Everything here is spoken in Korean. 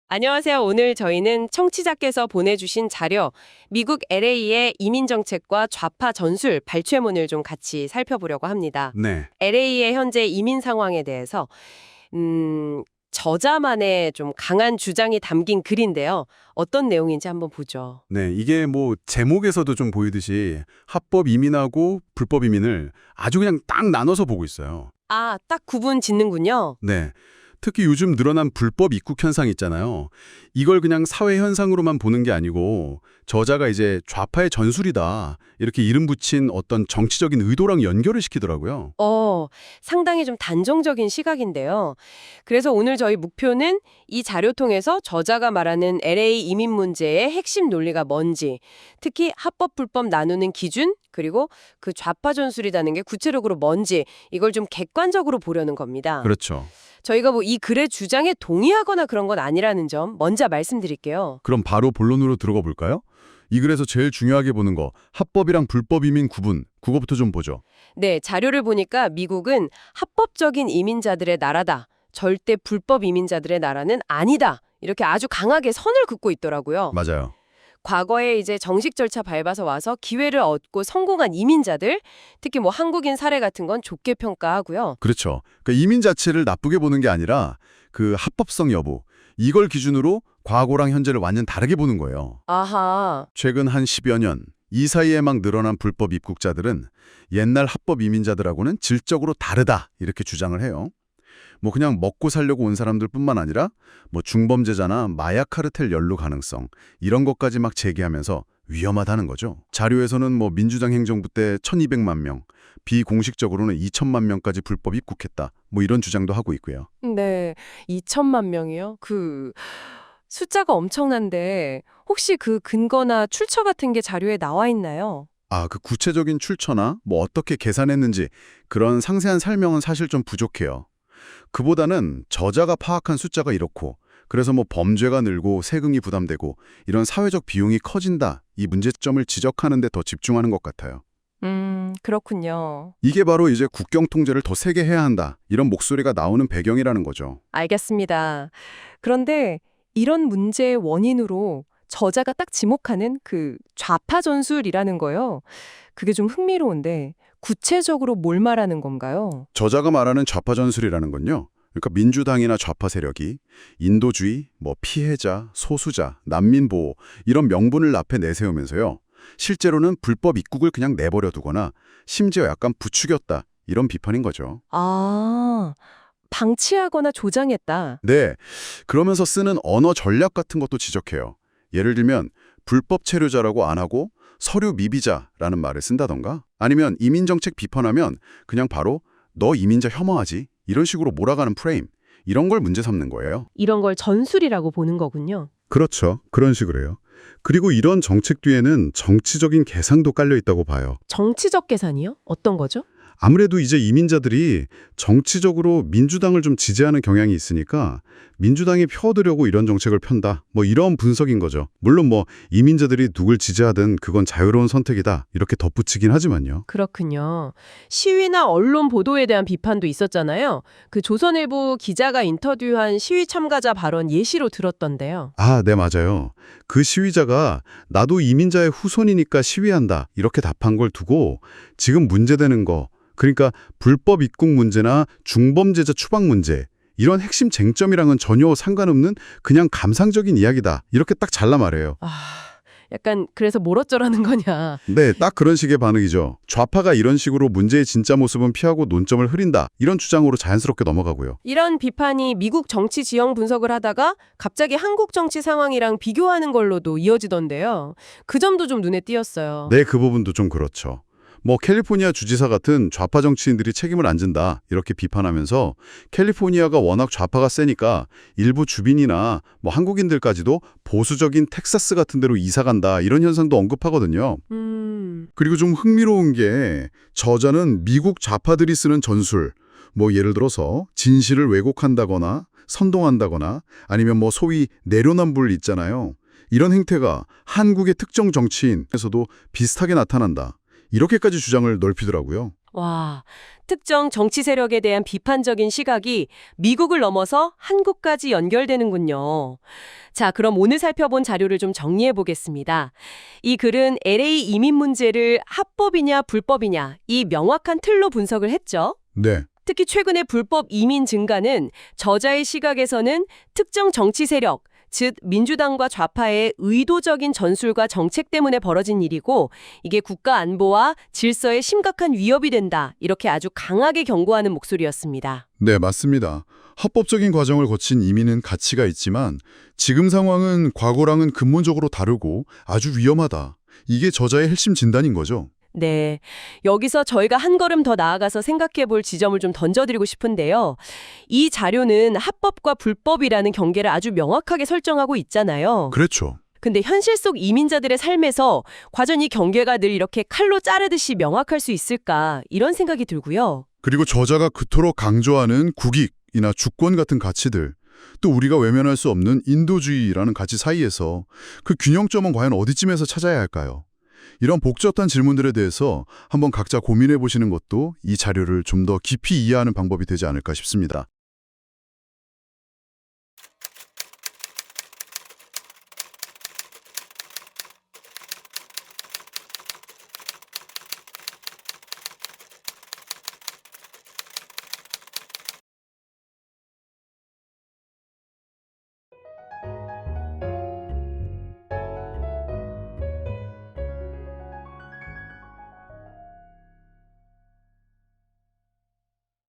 안녕하세요. 오늘 저희는 청취자께서 보내주신 자료, 미국 LA의 이민정책과 좌파 전술 발췌문을 좀 같이 살펴보려고 합니다. 네, LA의 현재 이민 상황에 대해서 저자만의 좀 강한 주장이 담긴 글인데요. 어떤 내용인지 한번 보죠. 네, 이게 뭐 제목에서도 좀 보이듯이 합법 이민하고 불법 이민을 아주 그냥 딱 나눠서 보고 있어요. 아, 딱 구분 짓는군요. 네, 특히 요즘 늘어난 불법 입국 현상 있잖아요. 이걸 그냥 사회 현상으로만 보는 게 아니고 저자가 이제 좌파의 전술이다 이렇게 이름 붙인 어떤 정치적인 의도랑 연결을 시키더라고요. 상당히 좀 단정적인 시각인데요. 그래서 오늘 저희 목표는 이 자료 통해서 저자가 말하는 LA 이민 문제의 핵심 논리가 뭔지, 특히 합법, 불법 나누는 기준, 그리고 그 좌파 전술이라는 게 구체적으로 뭔지 이걸 좀 객관적으로 보려는 겁니다. 그렇죠. 저희가 뭐 이 글의 주장에 동의하거나 그런 건 아니라는 점 먼저 말씀드릴게요. 그럼 바로 본론으로 들어가 볼까요? 이 글에서 제일 중요하게 보는 거 합법이랑 불법 이민 구분, 그거부터 좀 보죠. 네, 자료를 보니까 미국은 합법적인 이민자들의 나라다. 절대 불법 이민자들의 나라는 아니다. 이렇게 아주 강하게 선을 긋고 있더라고요. 맞아요. 과거에 이제 정식 절차 밟아서 와서 기회를 얻고 성공한 이민자들, 특히 뭐 한국인 사례 같은 건 좋게 평가하고요. 그렇죠. 그러니까 이민 자체를 나쁘게 보는 게 아니라 그 합법성 여부, 이걸 기준으로 과거랑 현재를 완전 다르게 보는 거예요. 아하, 최근 한 10여 년, 이 사이에 막 늘어난 불법 입국자들은 옛날 합법 이민자들하고는 질적으로 다르다 이렇게 주장을 해요. 뭐 그냥 먹고 살려고 온 사람들뿐만 아니라 뭐 중범죄자나 마약 카르텔 연루 가능성 이런 것까지 막 제기하면서 위험하다는 거죠. 자료에서는 뭐 민주당 행정부 때 1200만 명, 비공식적으로는 2000만 명까지 불법 입국했다. 뭐 이런 주장도 하고 있고요. 네, 2천만 명이요? 그 숫자가 엄청난데 혹시 그 근거나 출처 같은 게 자료에 나와 있나요? 아, 그 구체적인 출처나 뭐 어떻게 계산했는지 그런 상세한 설명은 사실 좀 부족해요. 그보다는 저자가 파악한 숫자가 이렇고 그래서 뭐 범죄가 늘고 세금이 부담되고 이런 사회적 비용이 커진다. 이 문제점을 지적하는 데 더 집중하는 것 같아요. 그렇군요. 이게 바로 이제 국경 통제를 더 세게 해야 한다. 이런 목소리가 나오는 배경이라는 거죠. 알겠습니다. 그런데 이런 문제의 원인으로 저자가 딱 지목하는 그 좌파 전술이라는 거요. 그게 좀 흥미로운데 구체적으로 뭘 말하는 건가요? 저자가 말하는 좌파 전술이라는 건요. 그러니까 민주당이나 좌파 세력이 인도주의, 뭐 피해자, 소수자, 난민 보호 이런 명분을 앞에 내세우면서요. 실제로는 불법 입국을 그냥 내버려 두거나 심지어 약간 부추겼다. 이런 비판인 거죠. 아, 방치하거나 조장했다. 네, 그러면서 쓰는 언어 전략 같은 것도 지적해요. 예를 들면 불법 체류자라고 안 하고 서류 미비자라는 말을 쓴다던가 아니면 이민정책 비판하면 그냥 바로 너 이민자 혐오하지? 이런 식으로 몰아가는 프레임, 이런 걸 문제 삼는 거예요. 이런 걸 전술이라고 보는 거군요. 그렇죠. 그런 식으로 해요. 그리고 이런 정책 뒤에는 정치적인 계산도 깔려 있다고 봐요. 정치적 계산이요? 어떤 거죠? 아무래도 이제 이민자들이 정치적으로 민주당을 좀 지지하는 경향이 있으니까 민주당이 펴들려고 이런 정책을 편다. 뭐 이런 분석인 거죠. 물론 뭐 이민자들이 누굴 지지하든 그건 자유로운 선택이다. 이렇게 덧붙이긴 하지만요. 그렇군요. 시위나 언론 보도에 대한 비판도 있었잖아요. 그 조선일보 기자가 인터뷰한 시위 참가자 발언 예시로 들었던데요. 아, 네, 맞아요. 그 시위자가 나도 이민자의 후손이니까 시위한다. 이렇게 답한 걸 두고 지금 문제되는 거, 그러니까 불법 입국 문제나 중범죄자 추방 문제, 이런 핵심 쟁점이랑은 전혀 상관없는 그냥 감상적인 이야기다. 이렇게 딱 잘라 말해요. 약간 그래서 뭘 어쩌라는 거냐. 네, 딱 그런 식의 반응이죠. 좌파가 이런 식으로 문제의 진짜 모습은 피하고 논점을 흐린다. 이런 주장으로 자연스럽게 넘어가고요. 이런 비판이 미국 정치 지형 분석을 하다가 갑자기 한국 정치 상황이랑 비교하는 걸로도 이어지던데요. 그 점도 좀 눈에 띄었어요. 네, 그 부분도 좀 그렇죠. 뭐 캘리포니아 주지사 같은 좌파 정치인들이 책임을 안 진다 이렇게 비판하면서 캘리포니아가 워낙 좌파가 세니까 일부 주민이나 뭐 한국인들까지도 보수적인 텍사스 같은 데로 이사 간다 이런 현상도 언급하거든요. 그리고 좀 흥미로운 게 저자는 미국 좌파들이 쓰는 전술, 뭐 예를 들어서 진실을 왜곡한다거나 선동한다거나 아니면 뭐 소위 내로남불 있잖아요. 이런 행태가 한국의 특정 정치인에서도 비슷하게 나타난다. 이렇게까지 주장을 넓히더라고요. 와, 특정 정치 세력에 대한 비판적인 시각이 미국을 넘어서 한국까지 연결되는군요. 자, 그럼 오늘 살펴본 자료를 좀 정리해 보겠습니다. 이 글은 LA 이민 문제를 합법이냐 불법이냐 이 명확한 틀로 분석을 했죠. 네. 특히 최근의 불법 이민 증가는 저자의 시각에서는 특정 정치 세력, 즉 민주당과 좌파의 의도적인 전술과 정책 때문에 벌어진 일이고 이게 국가 안보와 질서에 심각한 위협이 된다. 이렇게 아주 강하게 경고하는 목소리였습니다. 네, 맞습니다. 합법적인 과정을 거친 이민은 가치가 있지만 지금 상황은 과거랑은 근본적으로 다르고 아주 위험하다. 이게 저자의 핵심 진단인 거죠. 네. 여기서 저희가 한 걸음 더 나아가서 생각해 볼 지점을 좀 던져드리고 싶은데요. 이 자료는 합법과 불법이라는 경계를 아주 명확하게 설정하고 있잖아요. 그렇죠. 근데 현실 속 이민자들의 삶에서 과연 이 경계가 늘 이렇게 칼로 자르듯이 명확할 수 있을까 이런 생각이 들고요. 그리고 저자가 그토록 강조하는 국익이나 주권 같은 가치들, 또 우리가 외면할 수 없는 인도주의라는 가치 사이에서 그 균형점은 과연 어디쯤에서 찾아야 할까요? 이런 복잡한 질문들에 대해서 한번 각자 고민해 보시는 것도 이 자료를 좀 더 깊이 이해하는 방법이 되지 않을까 싶습니다.